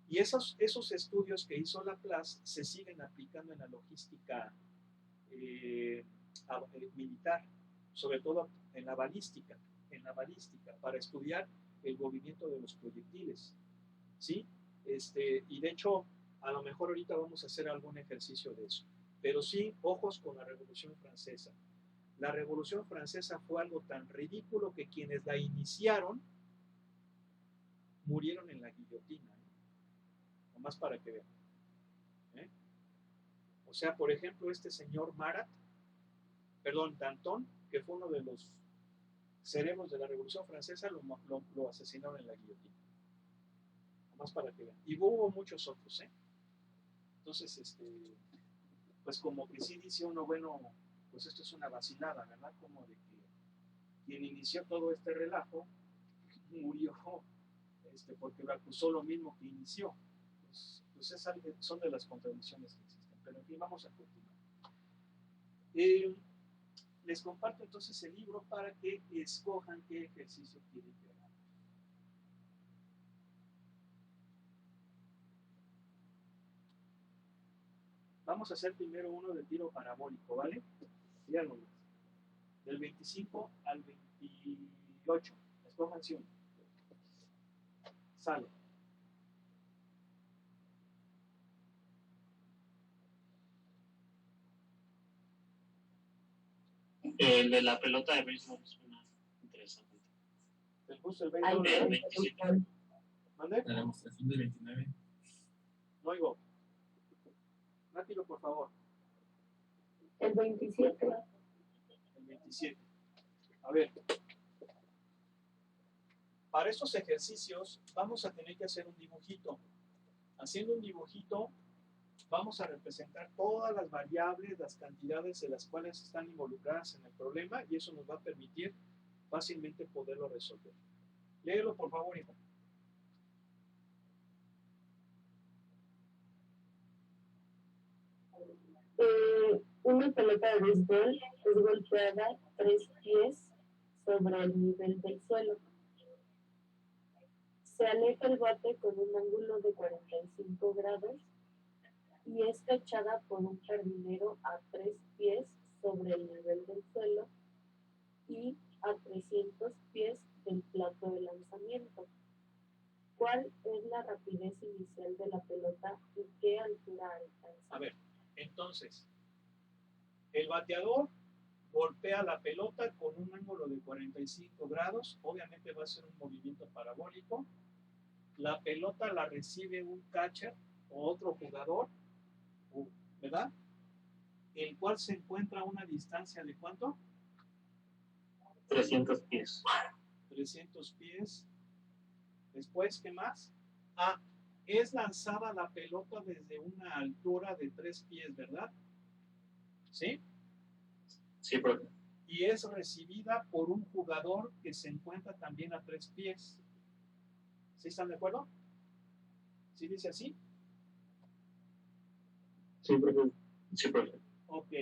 Speaker 2: Y esos estudios que hizo Laplace se siguen aplicando en la logística militar, sobre todo en la balística, para estudiar el movimiento de los proyectiles. ¿Sí? Y de hecho, a lo mejor ahorita vamos a hacer algún ejercicio de eso. Pero sí, ojos con la Revolución Francesa. La Revolución Francesa fue algo tan ridículo que quienes la iniciaron murieron en la guillotina. Nomás para que vean. O sea, por ejemplo, este señor Danton, que fue uno de los cerebros de la Revolución Francesa, lo asesinaron en la guillotina. Nomás para que vean. Y hubo muchos otros, Entonces, pues como que sí dice uno, bueno, pues esto es una vacilada, ¿verdad? Como de que quien inició todo este relajo murió porque lo acusó lo mismo que inició. Pues son de las contradicciones que existen. Pero en fin, vamos a continuar. Les comparto entonces el libro para que escojan qué ejercicio quieren que hagan. Vamos a hacer primero uno de tiro parabólico, ¿vale? Díganlo. Del 25 al 28. Escojan si uno. Sale.
Speaker 6: El de la pelota de béisbol suena interesante.
Speaker 2: ¿Les gusta el béisbol?
Speaker 6: El 27.
Speaker 2: ¿Mande?
Speaker 5: La demostración del 29.
Speaker 2: No oigo. Rápido, por favor.
Speaker 1: El 27.
Speaker 2: El 27. A ver. Para estos ejercicios vamos a tener que hacer un dibujito. Haciendo un dibujito vamos a representar todas las variables, las cantidades de las cuales están involucradas en el problema y eso nos va a permitir fácilmente poderlo resolver. Léelo, por favor, hijo.
Speaker 1: Una pelota de béisbol es golpeada 3 pies sobre el nivel del suelo. Se aleja el bate con un ángulo de 45 grados y es cachada por un jardinero a 3 pies sobre el nivel del suelo y a 300 pies del plato de lanzamiento. ¿Cuál es la rapidez inicial de la pelota y qué altura alcanza?
Speaker 2: A ver, entonces, el bateador golpea la pelota con un ángulo de 45 grados, obviamente va a ser un movimiento parabólico. La pelota la recibe un catcher o otro jugador, ¿verdad? El cual se encuentra a una distancia de ¿cuánto?
Speaker 6: 300 pies.
Speaker 2: 300 pies. Después, ¿qué más? Es lanzada la pelota desde una altura de 3 pies, ¿verdad? ¿Sí?
Speaker 6: Sí, profe.
Speaker 2: Y es recibida por un jugador que se encuentra también a 3 pies. ¿Sí están de acuerdo? ¿Sí dice así?
Speaker 3: Sí, profe.
Speaker 6: Sí, profe.
Speaker 2: Ok.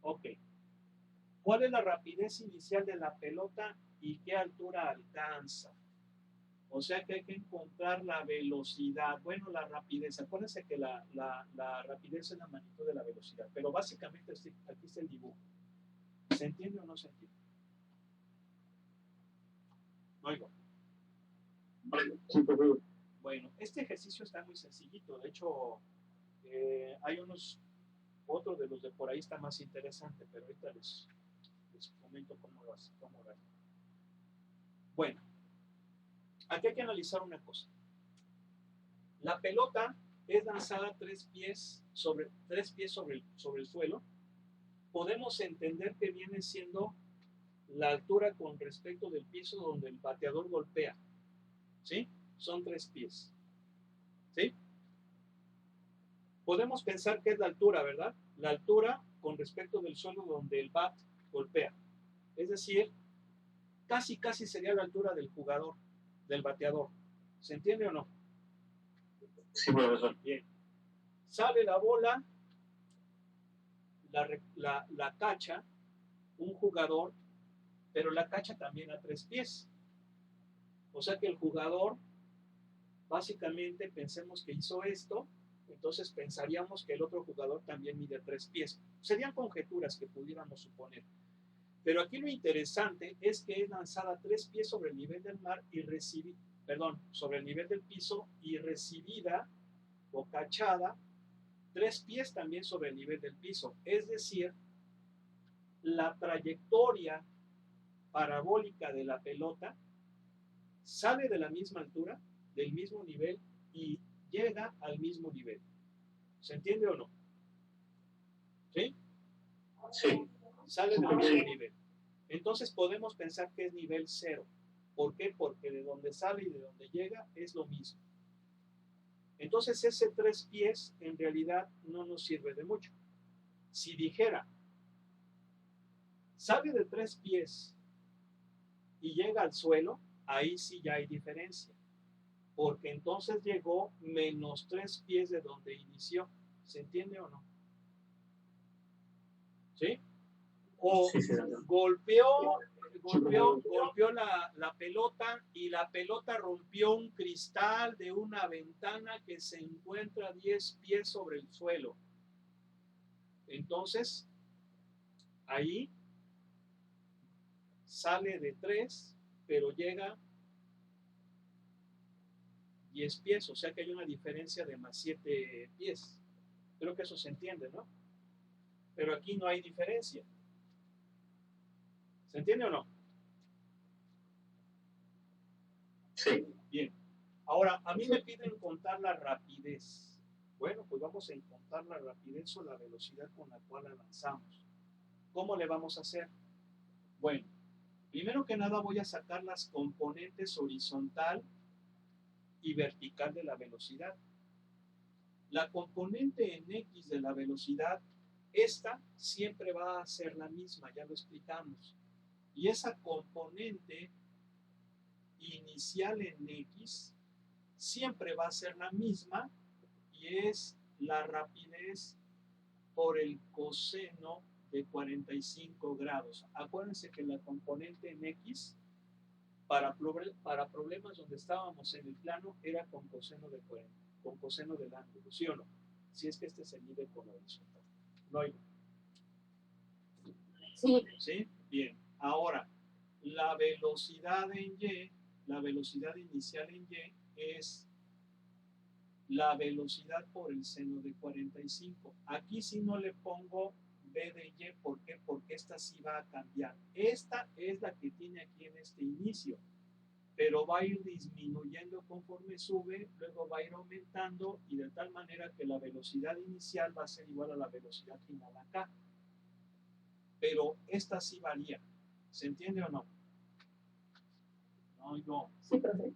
Speaker 2: Ok. ¿Cuál es la rapidez inicial de la pelota y qué altura alcanza? O sea que hay que encontrar la velocidad, bueno, la rapidez. Acuérdense que la rapidez es la magnitud de la velocidad, pero básicamente aquí está el dibujo. ¿Se entiende o no se entiende? No oigo.
Speaker 3: Sí, profe.
Speaker 2: Bueno, este ejercicio está muy sencillito. De hecho, hay otros de los de por ahí está más interesante, pero ahorita les comento cómo lo hace. Bueno, aquí hay que analizar una cosa. La pelota es lanzada tres pies sobre el suelo. Podemos entender que viene siendo la altura con respecto del piso donde el bateador golpea. ¿Sí? Son 3 pies. ¿Sí? Podemos pensar que es la altura, ¿verdad? La altura con respecto del suelo donde el bat golpea. Es decir, casi sería la altura del jugador, del bateador. ¿Se entiende o no?
Speaker 6: Sí, profesor.
Speaker 2: Bien. Sale la bola, la cacha un jugador, pero la cacha también a 3 pies. O sea que el jugador, básicamente, pensemos que hizo esto, entonces pensaríamos que el otro jugador también mide 3 pies. Serían conjeturas que pudiéramos suponer. Pero aquí lo interesante es que es lanzada 3 pies sobre el nivel del mar y sobre el nivel del piso y recibida o cachada 3 pies también sobre el nivel del piso. Es decir, la trayectoria parabólica de la pelota sale de la misma altura, del mismo nivel y llega al mismo nivel. ¿Se entiende o no? ¿Sí?
Speaker 6: Sí.
Speaker 2: Sale del mismo nivel. Entonces podemos pensar que es nivel 0. ¿Por qué? Porque de donde sale y de donde llega es lo mismo. Entonces ese 3 pies en realidad no nos sirve de mucho. Si dijera, sale de 3 pies y llega al suelo, ahí sí ya hay diferencia. Porque entonces llegó menos 3 pies de donde inició. ¿Se entiende o no? ¿Sí? O
Speaker 6: Sí, sí,
Speaker 2: golpeó la pelota y la pelota rompió un cristal de una ventana que se encuentra 10 pies sobre el suelo. Entonces, ahí sale de 3, pero llega 10 pies, o sea que hay una diferencia de más 7 pies. Creo que eso se entiende, ¿no? Pero aquí no hay diferencia. ¿Se entiende o no?
Speaker 6: Sí.
Speaker 2: Bien. Ahora, a mí me piden contar la rapidez. Bueno, pues vamos a encontrar la rapidez o la velocidad con la cual la lanzamos. ¿Cómo le vamos a hacer? Bueno, primero que nada voy a sacar las componentes horizontal y vertical de la velocidad. La componente en X de la velocidad, esta siempre va a ser la misma, ya lo explicamos. Y esa componente inicial en X siempre va a ser la misma y es la rapidez por el coseno de 45 grados. Acuérdense que la componente en X para problemas donde estábamos en el plano era con coseno del ángulo, ¿sí o no? Si es que este se mide con horizontal. ¿No hay?
Speaker 1: Sí.
Speaker 2: ¿Sí? Bien. Ahora, la velocidad en Y, la velocidad inicial en Y es la velocidad por el seno de 45. Aquí sí no le pongo B de Y, ¿por qué? Porque esta sí va a cambiar. Esta es la que tiene aquí en este inicio, pero va a ir disminuyendo conforme sube, luego va a ir aumentando y de tal manera que la velocidad inicial va a ser igual a la velocidad final acá. Pero esta sí varía. ¿Se entiende o no? No.
Speaker 1: Sí, profe.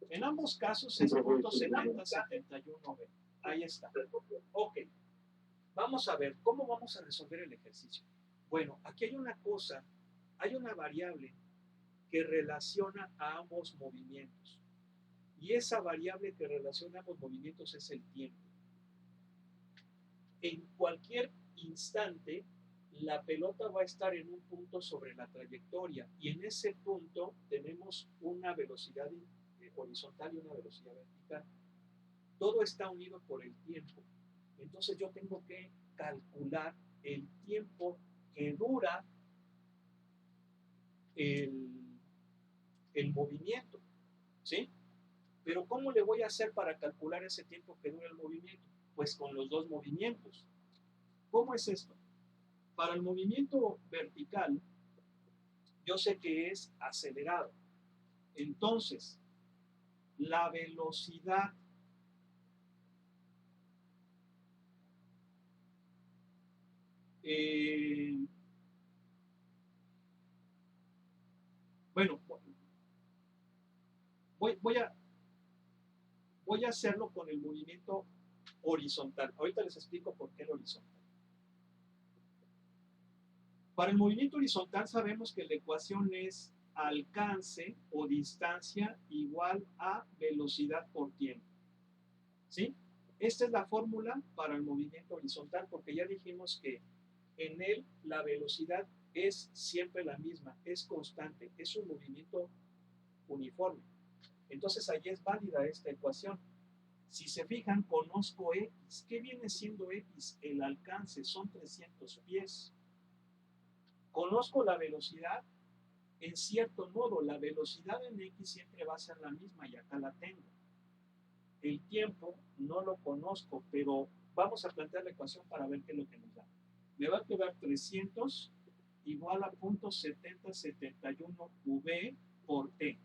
Speaker 2: En ambos casos es punto 70, 71, B. Ahí está. Ok. Vamos a ver, ¿cómo vamos a resolver el ejercicio? Bueno, aquí hay una cosa, hay una variable que relaciona a ambos movimientos. Y esa variable que relaciona a ambos movimientos es el tiempo. En cualquier instante, la pelota va a estar en un punto sobre la trayectoria y en ese punto tenemos una velocidad horizontal y una velocidad vertical. Todo está unido por el tiempo. Entonces yo tengo que calcular el tiempo que dura el movimiento, ¿sí? Pero ¿cómo le voy a hacer para calcular ese tiempo que dura el movimiento? Pues con los dos movimientos. ¿Cómo es esto? Para el movimiento vertical, yo sé que es acelerado. Entonces, la velocidad bueno, voy a hacerlo con el movimiento horizontal. Ahorita les explico por qué el horizontal. Para el movimiento horizontal sabemos que la ecuación es alcance o distancia igual a velocidad por tiempo. ¿Sí? Esta es la fórmula para el movimiento horizontal porque ya dijimos que en él la velocidad es siempre la misma, es constante, es un movimiento uniforme. Entonces ahí es válida esta ecuación. Si se fijan, conozco X. ¿Qué viene siendo X? El alcance, son 300 pies. Conozco la velocidad, en cierto modo, la velocidad en X siempre va a ser la misma y acá la tengo. El tiempo no lo conozco, pero vamos a plantear la ecuación para ver qué es lo que nos da. Me va a quedar 300 igual a 0.7071 V por T.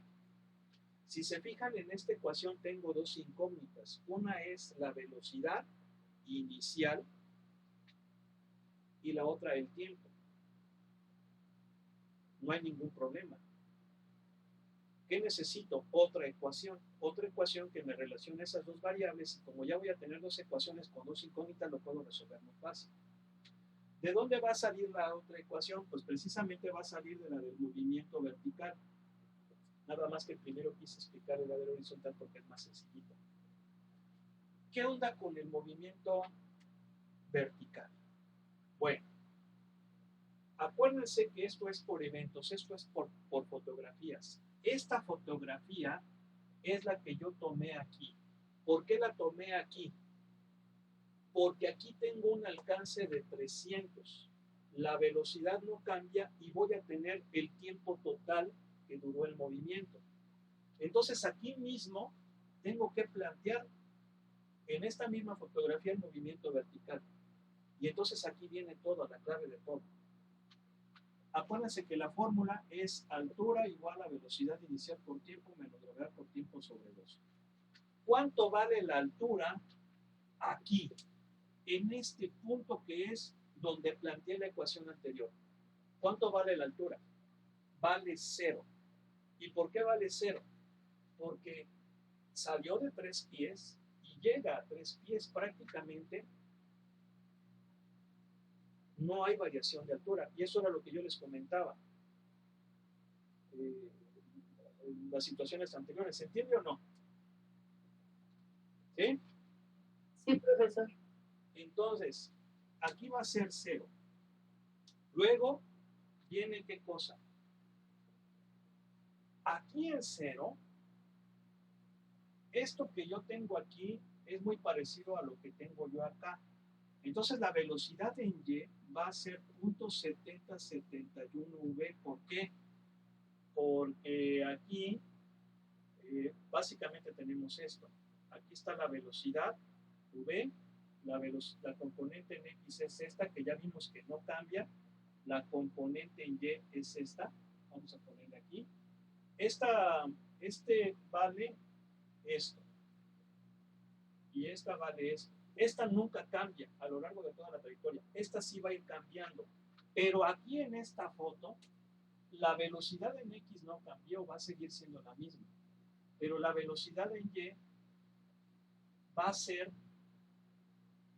Speaker 2: Si se fijan en esta ecuación tengo dos incógnitas. Una es la velocidad inicial y la otra el tiempo. No hay ningún problema. ¿Qué necesito? Otra ecuación que me relacione esas dos variables y como ya voy a tener dos ecuaciones con dos incógnitas lo puedo resolver muy fácil. ¿De dónde va a salir la otra ecuación? Pues precisamente va a salir de la del movimiento vertical. Nada más que primero quise explicar la del horizontal porque es más sencillito. ¿Qué onda con el movimiento vertical? Bueno, acuérdense que esto es por eventos, esto es por fotografías. Esta fotografía es la que yo tomé aquí. ¿Por qué la tomé aquí? Porque aquí tengo un alcance de 300. La velocidad no cambia y voy a tener el tiempo total que duró el movimiento. Entonces aquí mismo tengo que plantear en esta misma fotografía el movimiento vertical. Y entonces aquí viene todo, la clave de todo. Acuérdense que la fórmula es altura igual a velocidad inicial por tiempo menos gravedad por tiempo sobre 2. ¿Cuánto vale la altura aquí? En este punto que es donde planteé la ecuación anterior. ¿Cuánto vale la altura? Vale 0. ¿Y por qué vale 0? Porque salió de 3 pies y llega a 3 pies prácticamente. No hay variación de altura. Y eso era lo que yo les comentaba. En las situaciones anteriores. ¿Se entiende o no? ¿Sí?
Speaker 1: Sí, profesor.
Speaker 2: Entonces, aquí va a ser 0. Luego viene ¿qué cosa? Aquí en 0, esto que yo tengo aquí es muy parecido a lo que tengo yo acá. Entonces la velocidad en Y va a ser 0.7071 V. ¿Por qué? Porque aquí básicamente tenemos esto. Aquí está la velocidad V, la componente en X es esta, que ya vimos que no cambia. La componente en Y es esta. Vamos a ponerle aquí. Este vale esto. Y esta vale esto. Esta nunca cambia a lo largo de toda la trayectoria. Esta sí va a ir cambiando. Pero aquí en esta foto, la velocidad en X no cambió, va a seguir siendo la misma. Pero la velocidad en Y va a ser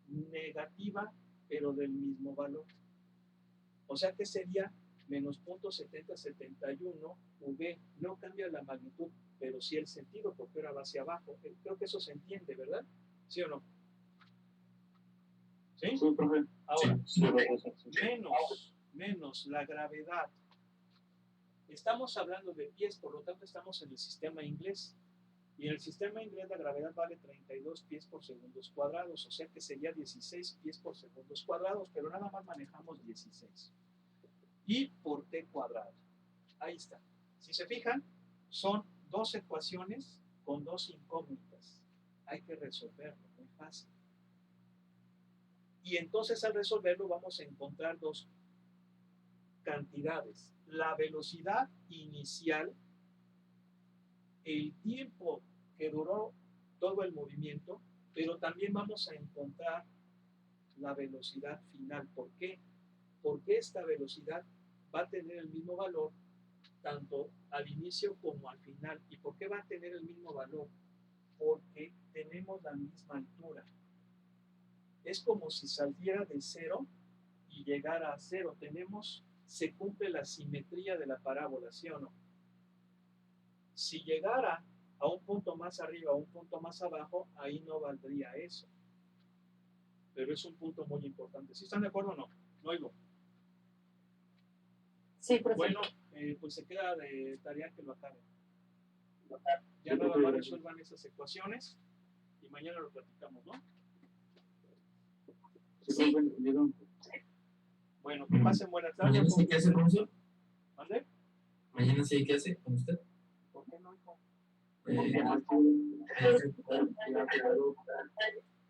Speaker 2: negativa, pero del mismo valor. O sea que sería menos 0.7071 V. No cambia la magnitud, pero sí el sentido, porque ahora va hacia abajo. Creo que eso se entiende, ¿verdad? ¿Sí o no? ¿Sí?
Speaker 3: Sí, profe.
Speaker 2: Ahora,
Speaker 6: Sí,
Speaker 2: menos la gravedad. Estamos hablando de pies, por lo tanto estamos en el sistema inglés. Y en el sistema inglés la gravedad vale 32 pies por segundos cuadrados, o sea que sería 16 pies por segundos cuadrados, pero nada más manejamos 16. Y por t cuadrado. Ahí está. Si se fijan, son dos ecuaciones con dos incógnitas. Hay que resolverlo, muy fácil. Y entonces al resolverlo vamos a encontrar dos cantidades. La velocidad inicial, el tiempo que duró todo el movimiento, pero también vamos a encontrar la velocidad final. ¿Por qué? Porque esta velocidad va a tener el mismo valor tanto al inicio como al final. ¿Y por qué va a tener el mismo valor? Porque tenemos la misma altura. Es como si saliera de 0 y llegara a 0. Se cumple la simetría de la parábola, ¿sí o no? Si llegara a un punto más arriba o un punto más abajo, ahí no valdría eso. Pero es un punto muy importante. ¿Sí están de acuerdo o no? No oigo.
Speaker 1: Sí, profe.
Speaker 2: Bueno, pues se queda de tarea que lo acaben. Ya nada más resuelvan esas ecuaciones y mañana lo platicamos, ¿no?
Speaker 3: Sí, profe, entendieron.
Speaker 2: Bueno, que pasen buena tarde.
Speaker 5: ¿Mañana sí hay clase, profesor?
Speaker 2: ¿Mande?
Speaker 5: ¿Mañana sí hay clase con usted?
Speaker 2: ¿Por qué no, hijo?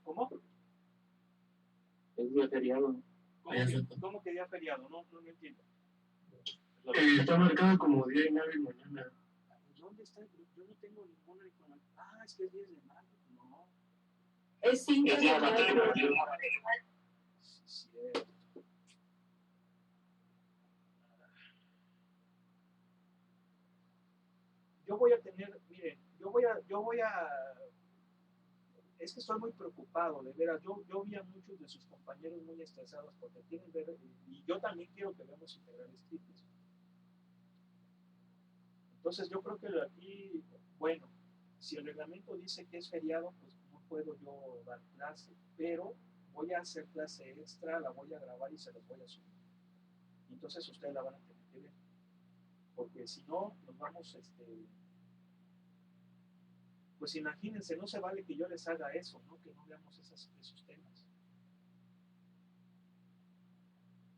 Speaker 2: ¿Cómo?
Speaker 3: Es día feriado.
Speaker 2: ¿Cómo que día feriado? No entiendo.
Speaker 3: Está marcado como día inhábil mañana.
Speaker 2: ¿Dónde está? Yo no tengo ninguna información. Ah, es que es 10 de mayo. No.
Speaker 1: Es 5 de mayo.
Speaker 2: Sí, cierto. Yo voy a tener, miren, es que estoy muy preocupado, de veras. Yo vi a muchos de sus compañeros muy estresados porque tienen ver, y yo también quiero que veamos integrales triples. Entonces yo creo que aquí, bueno, si el reglamento dice que es feriado, pues no puedo yo dar clase, pero voy a hacer clase extra, la voy a grabar y se las voy a subir. Entonces ustedes la van a tener que ver, porque si no, nos vamos, pues imagínense, no se vale que yo les haga eso, ¿no? Que no veamos esos temas.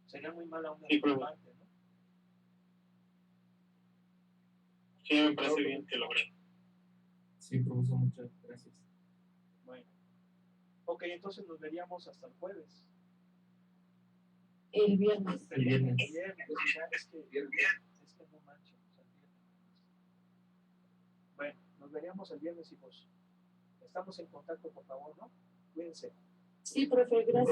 Speaker 2: Sería muy mala una parte, ¿no?
Speaker 6: Sí, me parece bien que lo vean.
Speaker 5: Sí, profesor, muchas gracias.
Speaker 2: Bueno. Ok, entonces nos veríamos hasta el jueves.
Speaker 1: El viernes.
Speaker 5: El viernes.
Speaker 2: Ya, es que no manches, o sea, el viernes. Bueno, nos veríamos el viernes, hijos. Estamos en contacto, por favor, ¿no? Cuídense.
Speaker 1: Sí, profe, gracias.